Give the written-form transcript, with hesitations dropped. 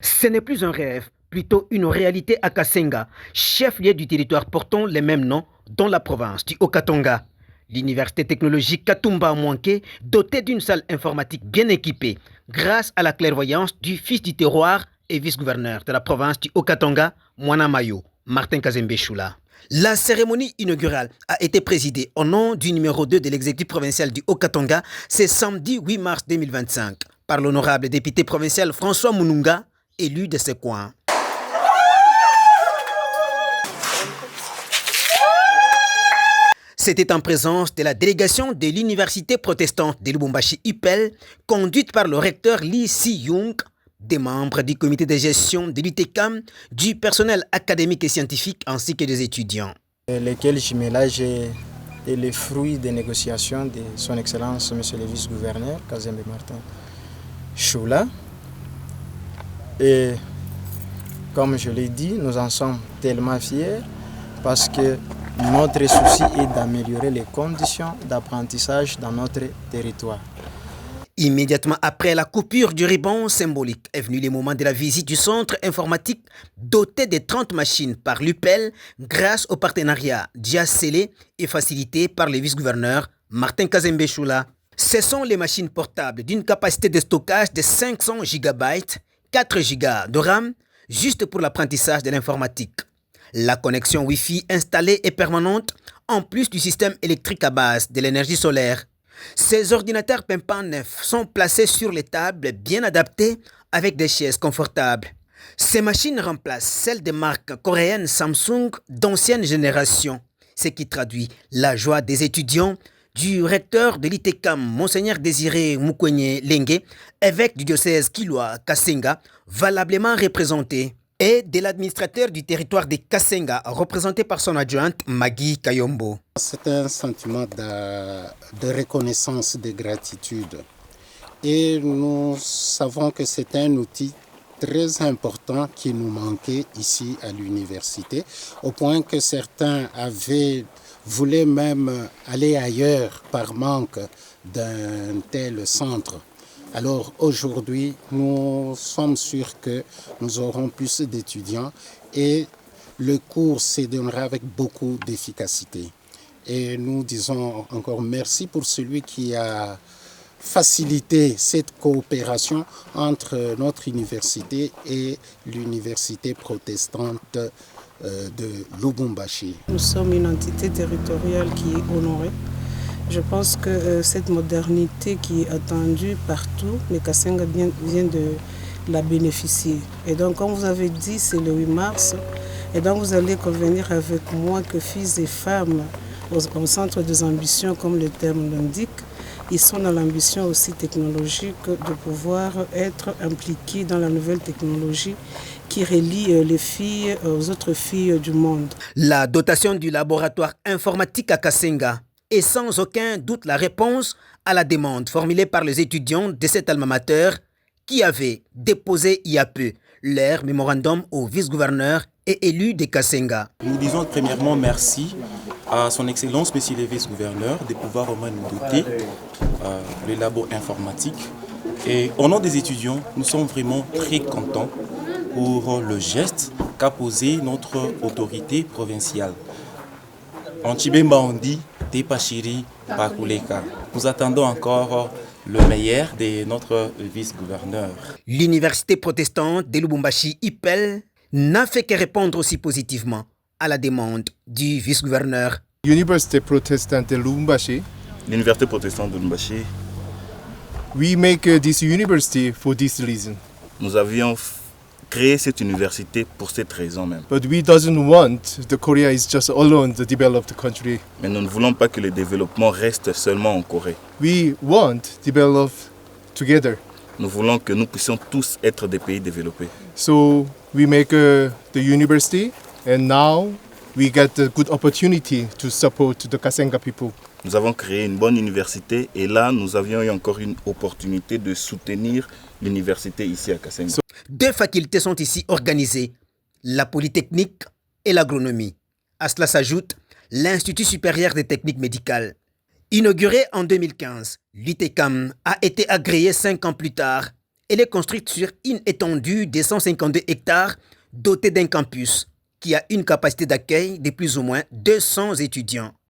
Ce n'est plus un rêve, plutôt une réalité à Kasenga, chef-lieu du territoire portant les mêmes noms dans la province du Haut-Katanga. L'université technologique Katumba Mwanke, dotée d'une salle informatique bien équipée, grâce à la clairvoyance du fils du terroir et vice-gouverneur de la province du Haut-Katanga, Mwana Mayo, Martin Kazembe Choula. La cérémonie inaugurale a été présidée au nom du numéro 2 de l'exécutif provincial du Haut-Katanga, c'est samedi 8 mars 2025, par l'honorable député provincial François Mununga, élu de ce coin. C'était en présence de la délégation de l'université protestante de Lubumbashi UPEL, conduite par le recteur Lee Si-Young, des membres du comité de gestion de l'UTECAM, du personnel académique et scientifique ainsi que des étudiants. Lesquels jumelage est le fruit des négociations de son Excellence Monsieur le Vice-gouverneur Kazembe Martin Choula. Et comme je l'ai dit, nous en sommes tellement fiers parce que notre souci est d'améliorer les conditions d'apprentissage dans notre territoire. Immédiatement après la coupure du ruban symbolique est venu le moment de la visite du centre informatique doté de 30 machines par l'UPEL grâce au partenariat déjà scellé et facilité par le vice-gouverneur Martin Kazembe Choula. Ce sont les machines portables d'une capacité de stockage de 500 GB, 4 Go de RAM, juste pour l'apprentissage de l'informatique. La connexion Wi-Fi installée est permanente, en plus du système électrique à base de l'énergie solaire. Ces ordinateurs pimpants neufs sont placés sur les tables bien adaptées avec des chaises confortables. Ces machines remplacent celles des marques coréennes Samsung d'ancienne génération, ce qui traduit la joie des étudiants, du recteur de l'ITECAM, Monseigneur Désiré Mukwenye Lengue, évêque du diocèse Kilwa Kasenga, valablement représenté, et de l'administrateur du territoire de Kasenga, représenté par son adjointe Maggie Kayombo. C'est un sentiment de reconnaissance, de gratitude. Et nous savons que c'est un outil très important qui nous manquait ici à l'université, au point que certains voulaient même aller ailleurs par manque d'un tel centre. Alors aujourd'hui, nous sommes sûrs que nous aurons plus d'étudiants et le cours se donnera avec beaucoup d'efficacité. Et nous disons encore merci pour celui qui a facilité cette coopération entre notre université et l'université protestante de Lubumbashi. Nous sommes une entité territoriale qui est honorée. Je pense que cette modernité qui est attendue partout, le Kasenga vient de la bénéficier. Et donc, comme vous avez dit, c'est le 8 mars. Et donc, vous allez convenir avec moi que fils et femmes, au centre des ambitions, comme le terme l'indique, ils sont dans l'ambition aussi technologique de pouvoir être impliqués dans la nouvelle technologie qui relie les filles aux autres filles du monde. La dotation du laboratoire informatique à Kasenga est sans aucun doute la réponse à la demande formulée par les étudiants de cet alma mater qui avaient déposé il y a peu leur mémorandum au vice-gouverneur et élu de Kasenga. Nous disons premièrement merci à son Excellence, Monsieur le Vice-gouverneur, de pouvoir au moins nous doter le labo informatique. Et au nom des étudiants, nous sommes vraiment très contents pour le geste qu'a posé notre autorité provinciale. En Tshibemba, on dit Tepachiri Bakuleka. Nous attendons encore le meilleur de notre vice-gouverneur. L'université protestante de Lubumbashi UPEL n'a fait que répondre aussi positivement à la demande du vice-gouverneur. Université protestante de Lubumbashi. L'université protestante de Lubumbashi. We make this university for this reason. Nous avions créé cette université pour cette raison même. But we doesn't want the Korea is just alone the developed country. Mais nous ne voulons pas que le développement reste seulement en Corée. We want develop together. Nous voulons que nous puissions tous être des pays développés. So we make the university and now we get a good opportunity to support the Kasenga people. Nous avons créé une bonne université et là, nous avions eu encore une opportunité de soutenir l'université ici à Kasenga. Deux facultés sont ici organisées, la polytechnique et l'agronomie. À cela s'ajoute l'Institut supérieur des techniques médicales. Inauguré en 2015, l'UTECAM a été agréé 5 ans plus tard Elle est construite sur une étendue de 152 hectares dotée d'un campus qui a une capacité d'accueil de plus ou moins 200 étudiants.